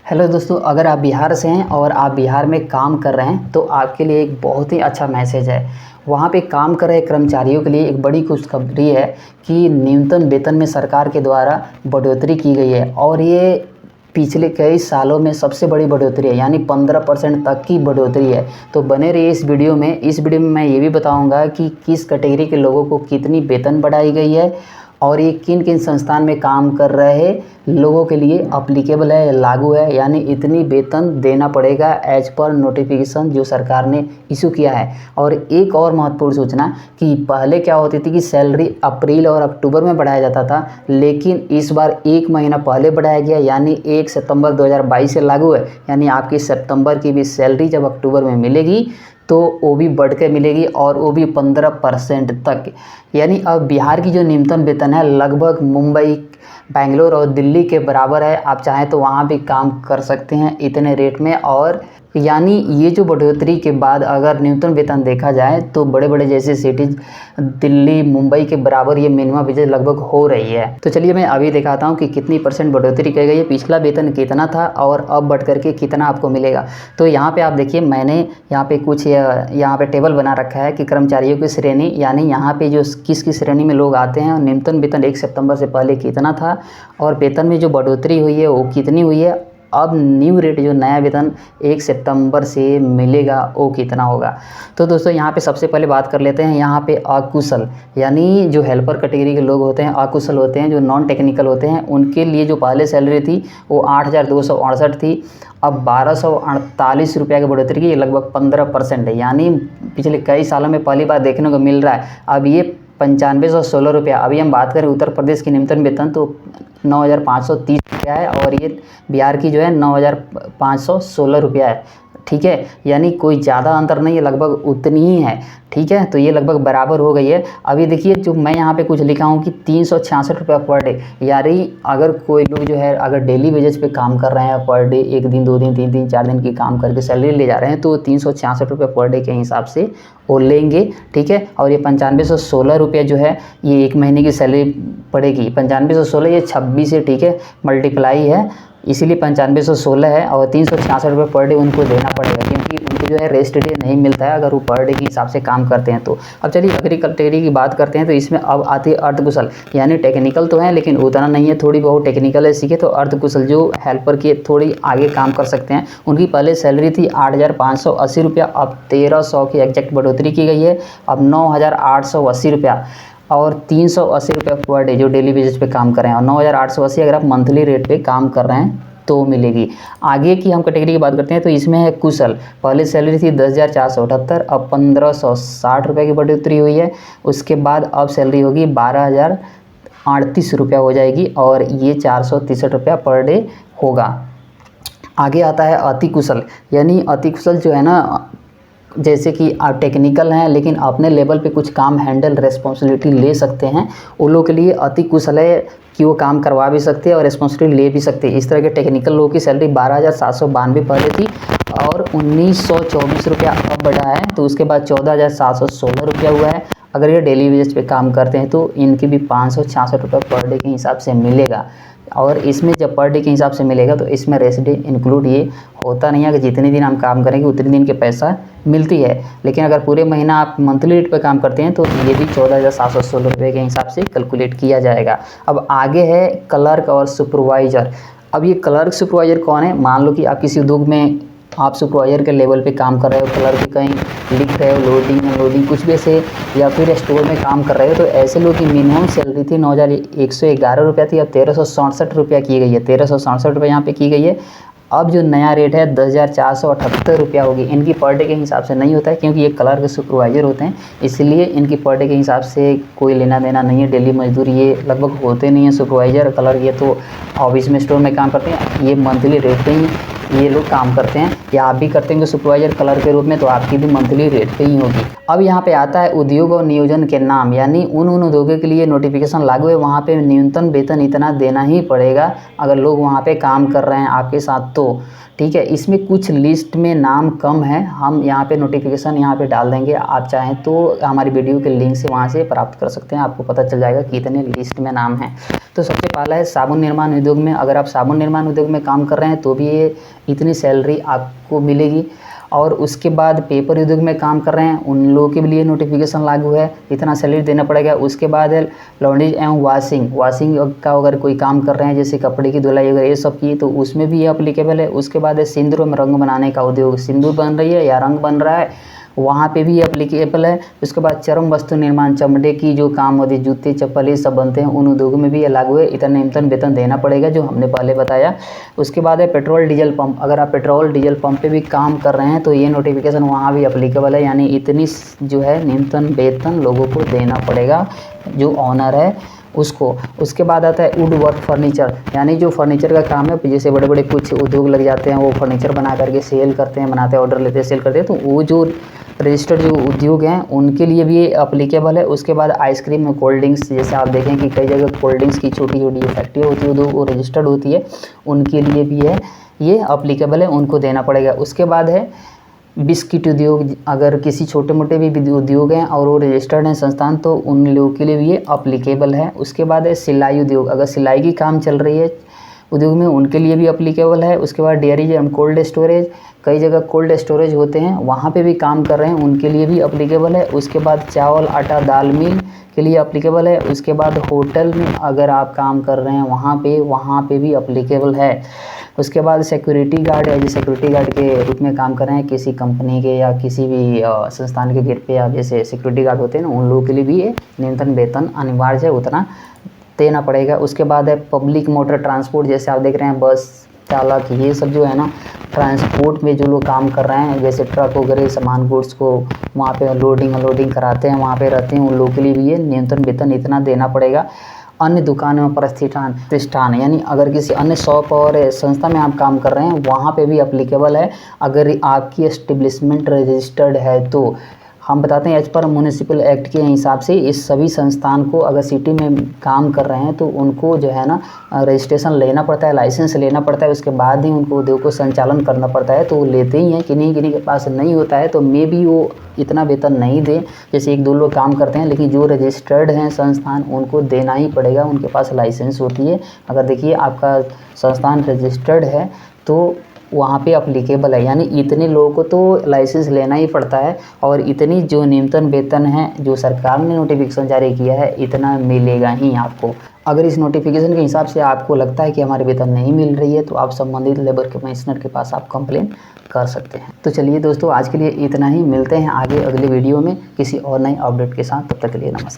Hello दोस्तों, अगर आप बिहार से हैं और आप बिहार में काम कर रहे हैं तो आपके लिए एक बहुत ही अच्छा मैसेज है। वहाँ पे काम कर रहे कर्मचारियों के लिए एक बड़ी खुशखबरी है कि न्यूनतम वेतन में सरकार के द्वारा बढ़ोतरी की गई है और ये पिछले कई सालों में सबसे बड़ी बढ़ोतरी है, यानी 15% तक की बढ़ोतरी है। तो बने रहिए इस वीडियो में मैं ये भी बताऊंगा कि किस कैटेगरी के लोगों को कितनी वेतन बढ़ाई गई है और ये किन किन संस्थान में काम कर रहे लोगों के लिए अप्लीकेबल है, लागू है, यानी इतनी वेतन देना पड़ेगा एज पर नोटिफिकेशन जो सरकार ने इशू किया है। और एक और महत्वपूर्ण सूचना कि पहले क्या होती थी कि सैलरी अप्रैल और अक्टूबर में बढ़ाया जाता था, लेकिन इस बार एक महीना पहले बढ़ाया गया, यानी 1 सितंबर 2022 से लागू है। यानी आपकी सितंबर की भी सैलरी जब अक्टूबर में मिलेगी तो वो भी बढ़ के मिलेगी और वो भी 15% तक। यानी अब बिहार की जो न्यूनतम वेतन है लगभग मुंबई, बेंगलोर और दिल्ली के बराबर है। आप चाहें तो वहाँ भी काम कर सकते हैं इतने रेट में। और यानी ये जो बढ़ोतरी के बाद अगर न्यूनतम वेतन देखा जाए तो बड़े बड़े जैसे सिटीज़ दिल्ली, मुंबई के बराबर ये मिनिमम वेजेस लगभग हो रही है। तो चलिए मैं अभी दिखाता हूँ कि कितनी % बढ़ोतरी की गई है, पिछला वेतन कितना था और अब बढ़ करके कितना आपको मिलेगा। तो यहाँ पे आप देखिए, मैंने यहाँ पे कुछ यहाँ पे टेबल बना रखा है कि कर्मचारियों की श्रेणी, यानी यहाँ पे जो किस श्रेणी में लोग आते हैं और न्यूनतम वेतन 1 सितंबर से पहले कितना था और वेतन में जो बढ़ोतरी हुई है वो कितनी हुई है। अब न्यू रेट जो नया वेतन 1 सितंबर से मिलेगा वो कितना होगा। तो दोस्तों यहाँ पे सबसे पहले बात कर लेते हैं यहाँ पे अकुशल, यानी जो हेल्पर कैटेगरी के लोग होते हैं, अकुशल होते हैं, जो नॉन टेक्निकल होते हैं, उनके लिए जो पहले सैलरी थी वो 8,268 थी, अब 1,248 रुपया की बढ़ोतरी की, लगभग 15% है। यानी पिछले कई सालों में पहली बार देखने को मिल रहा है। अब ये 9516 रुपया। अभी हम बात करें उत्तर प्रदेश की न्यूनतम वेतन तो 9,530 रुपया है और ये बिहार की जो है 9,516 रुपया है। ठीक है, यानी कोई ज़्यादा अंतर नहीं है, लगभग उतनी ही है। ठीक है, तो ये लगभग बराबर हो गई है। अभी देखिए जो मैं यहाँ पे कुछ लिखा हूँ कि 366 रुपया पर डे, यानी अगर कोई लोग जो है अगर डेली वेजेस पे काम कर रहे हैं पर डे, 1 दिन 2 दिन 3 दिन 4 दिन की काम करके सैलरी ले जा रहे हैं तो 366 रुपये पर डे के हिसाब से वो लेंगे। ठीक है, और ये 9516 रुपये जो है ये 1 महीने की सैलरी पड़ेगी। 9516 ये 26 से, ठीक है, मल्टीप्लाई है, इसीलिए 9516 है और 366 रुपये पर डे उनको देना पड़ेगा, क्योंकि उनको जो है रेस्ट डे नहीं मिलता है अगर वो पर डे के हिसाब से काम करते हैं तो। अब चलिए अगली कैटेगरी की बात करते हैं। तो इसमें अब आती है अर्धकुशल, यानी टेक्निकल तो है लेकिन उतना नहीं है, थोड़ी बहुत टेक्निकल है सीखे। तो अर्धकुशल जो हेल्पर के थोड़ी आगे काम कर सकते हैं, उनकी पहले सैलरी थी 8,580 रुपया, अब 1,300 की एग्जैक्ट बढ़ोतरी की गई है, अब 9,880 रुपया और 380 रुपये पर डे जो डेली बेसिस पे काम कर रहे हैं, और 9,880 अगर आप मंथली रेट पे काम कर रहे हैं तो मिलेगी। आगे की हम कैटेगरी की बात करते हैं। तो इसमें है कुशल, पहले सैलरी थी 10,478, अब 1,560 रुपये की बढ़ोतरी हुई है। उसके बाद अब सैलरी होगी 12,038 रुपया हो जाएगी और ये 463 रुपया पर डे होगा। आगे आता है अति कुशल, यानी अति कुशल जो है ना, जैसे कि आप टेक्निकल हैं लेकिन अपने लेवल पे कुछ काम हैंडल रिस्पॉन्सिबिलिटी ले सकते हैं, उन लोगों के लिए अति कुशल है कि वो काम करवा भी सकते हैं और रिस्पॉन्सिबिलिटी ले भी सकते हैं। इस तरह के टेक्निकल लोगों की सैलरी 12,792 पहले थी और 1,924 रुपया अब बढ़ा है, तो उसके बाद 14,716 रुपया हुआ है। अगर ये डेली बेसिस पे काम करते हैं तो इनकी भी 566 रुपये पर डे के हिसाब से मिलेगा। और इसमें जब पर डे के हिसाब से मिलेगा तो इसमें रेस्ट डे इंक्लूड ये होता नहीं है कि जितने दिन हम काम करेंगे उतने दिन के पैसा मिलती है, लेकिन अगर पूरे महीना आप मंथली रेट पे काम करते हैं तो ये भी 14,716 रुपये के हिसाब से कैलकुलेट किया जाएगा। अब आगे है क्लर्क और सुपरवाइज़र। अब ये क्लर्क सुपरवाइज़र कौन है? मान लो कि आप किसी उद्योग में आप सुपरवाइज़र के लेवल पे काम कर रहे हो, क्लर्क कहीं लिख रहे हो, लोडिंग अनलोडिंग कुछ भी ऐसे, या फिर स्टोर में काम कर रहे हो, तो ऐसे लोग की मिनिमम सैलरी थी 9,111 रुपया थी, अब 1,367 रुपया की गई है, 1,367 रुपये यहाँ पे की गई है। अब जो नया रेट है 10,478 रुपया होगी। इनकी पर डे के हिसाब से नहीं होता है क्योंकि ये क्लर्क सुपरवाइज़र होते हैं, इसलिए इनकी पर डे के हिसाब से कोई लेना देना नहीं है। डेली मजदूर ये लगभग होते नहीं है, सुपरवाइज़र क्लर्क ये तो ऑफिस में स्टोर में काम करते हैं, ये मंथली रेट पे ही ये लोग काम करते हैं, या आप भी करते हैं सुपरवाइजर क्लर्क के रूप में, तो आपकी भी मंथली रेट पे ही होगी। अब यहाँ पे आता है उद्योग और नियोजन के नाम, यानी उन उद्योगों के लिए नोटिफिकेशन लागू है, वहाँ पे न्यूनतम वेतन इतना देना ही पड़ेगा अगर लोग वहाँ पे काम कर रहे हैं आपके साथ तो, ठीक है। इसमें कुछ लिस्ट में नाम कम है, हम यहाँ पे नोटिफिकेशन यहाँ पे डाल देंगे, आप चाहें तो हमारी वीडियो के लिंक से वहाँ से प्राप्त कर सकते हैं, आपको पता चल जाएगा कितने लिस्ट में नाम है। तो सबसे पहला है साबुन निर्माण उद्योग में, अगर आप साबुन निर्माण उद्योग में काम कर रहे हैं तो भी ये इतनी सैलरी आपको मिलेगी। और उसके बाद पेपर उद्योग में काम कर रहे हैं उन लोगों के लिए नोटिफिकेशन लागू है, इतना सैलरी देना पड़ेगा। उसके बाद है लॉन्ड्री एवं वाशिंग का अगर कोई काम कर रहे हैं जैसे कपड़े की धुलाई वगैरह ये सब की, तो उसमें भी ये अप्लीकेबल है। उसके बाद है सिंदूर में रंग बनाने का उद्योग, सिंदूर बन रही है या रंग बन रहा है, वहाँ पे भी अप्लीकेबल है। उसके बाद चर्म वस्तु निर्माण, चमड़े की जो काम होती है, जूते चप्पल ये सब बनते हैं, उन उद्योगों में भी ये लागू है, इतना न्यूनतम वेतन देना पड़ेगा जो हमने पहले बताया। उसके बाद है पेट्रोल डीजल पंप, अगर आप पेट्रोल डीजल पंप पे भी काम कर रहे हैं तो ये नोटिफिकेशन वहाँ भी अप्लीकेबल है, यानी इतनी जो है न्यूनतम वेतन लोगों को देना पड़ेगा जो ऑनर है उसको। उसके बाद आता है वुड वर्क फर्नीचर, यानी जो फर्नीचर का काम है, जैसे बड़े बड़े कुछ उद्योग लग जाते हैं वो फर्नीचर बना करके सेल करते हैं, बनाते हैं, ऑर्डर लेते हैं, सेल करते हैं, तो वो जो रजिस्टर्ड जो उद्योग हैं उनके लिए भी ये अप्लीकेबल है। उसके बाद आइसक्रीम में कोल्ड ड्रिंक्स, जैसे आप देखें कि कई जगह कोल्ड ड्रिंक्स की छोटी छोटी फैक्ट्री होती है वो रजिस्टर्ड होती है, उनके लिए भी है ये अप्लीकेबल है, उनको देना पड़ेगा। उसके बाद है बिस्किट उद्योग, अगर किसी छोटे मोटे भी उद्योग हैं और वो रजिस्टर्ड हैं संस्थान तो उन लोगों के लिए भी ये अप्लीकेबल है। उसके बाद है सिलाई उद्योग, अगर सिलाई की काम चल रही है उद्योग में उनके लिए भी अप्लीकेबल है। उसके बाद डेयरी एवं कोल्ड स्टोरेज, कई जगह कोल्ड स्टोरेज होते हैं वहाँ पे भी काम कर रहे हैं उनके लिए भी अप्लीकेबल है। उसके बाद चावल आटा दाल मिल के लिए अप्लीकेबल है। उसके बाद होटल में अगर आप काम कर रहे हैं वहाँ पे भी अप्लीकेबल है। उसके बाद सिक्योरिटी गार्ड है, जो सिक्योरिटी गार्ड के रूप में काम कर रहे हैं किसी कंपनी के या किसी भी संस्थान के गेट पे, या जैसे सिक्योरिटी गार्ड होते हैं ना उन लोगों के लिए भी ये न्यूनतम वेतन अनिवार्य है, उतना देना पड़ेगा। उसके बाद है पब्लिक मोटर ट्रांसपोर्ट, जैसे आप देख रहे हैं बस चालक ये सब जो है ना ट्रांसपोर्ट में जो लोग काम कर रहे हैं, जैसे ट्रक वगैरह सामान गुड्स को वहाँ पे लोडिंग अनलोडिंग कराते हैं, वहाँ पे रहते हैं, उन लोगों के लिए भी ये न्यूनतम वेतन इतना देना पड़ेगा। अन्य दुकानों में प्रतिष्ठान, यानी अगर किसी अन्य शॉप और संस्था में आप काम कर रहे हैं वहाँ पे भी अप्लीकेबल है, अगर आपकी एस्टेब्लिशमेंट रजिस्टर्ड है तो। हम बताते हैं एज पर म्युनिसिपल एक्ट के हिसाब से इस सभी संस्थान को अगर सिटी में काम कर रहे हैं तो उनको जो है ना रजिस्ट्रेशन लेना पड़ता है, लाइसेंस लेना पड़ता है, उसके बाद ही उनको उद्योग को संचालन करना पड़ता है। तो वो लेते ही हैं, किन्हीं के पास नहीं होता है तो मे भी वो इतना वेतन नहीं दें, जैसे एक दो लोग काम करते हैं, लेकिन जो रजिस्टर्ड हैं संस्थान उनको देना ही पड़ेगा, उनके पास लाइसेंस होती है। अगर देखिए आपका संस्थान रजिस्टर्ड है तो वहाँ पे अप्लीकेबल है, यानी इतने लोगों को तो लाइसेंस लेना ही पड़ता है, और इतनी जो न्यूनतम वेतन है जो सरकार ने नोटिफिकेशन जारी किया है इतना मिलेगा ही आपको। अगर इस नोटिफिकेशन के हिसाब से आपको लगता है कि हमारे वेतन नहीं मिल रही है तो आप संबंधित लेबर कमिश्नर के पास आप कंप्लेन कर सकते हैं। तो चलिए दोस्तों आज के लिए इतना ही, मिलते हैं आगे अगले वीडियो में किसी और नए अपडेट के साथ, तब तक के लिए नमस्कार।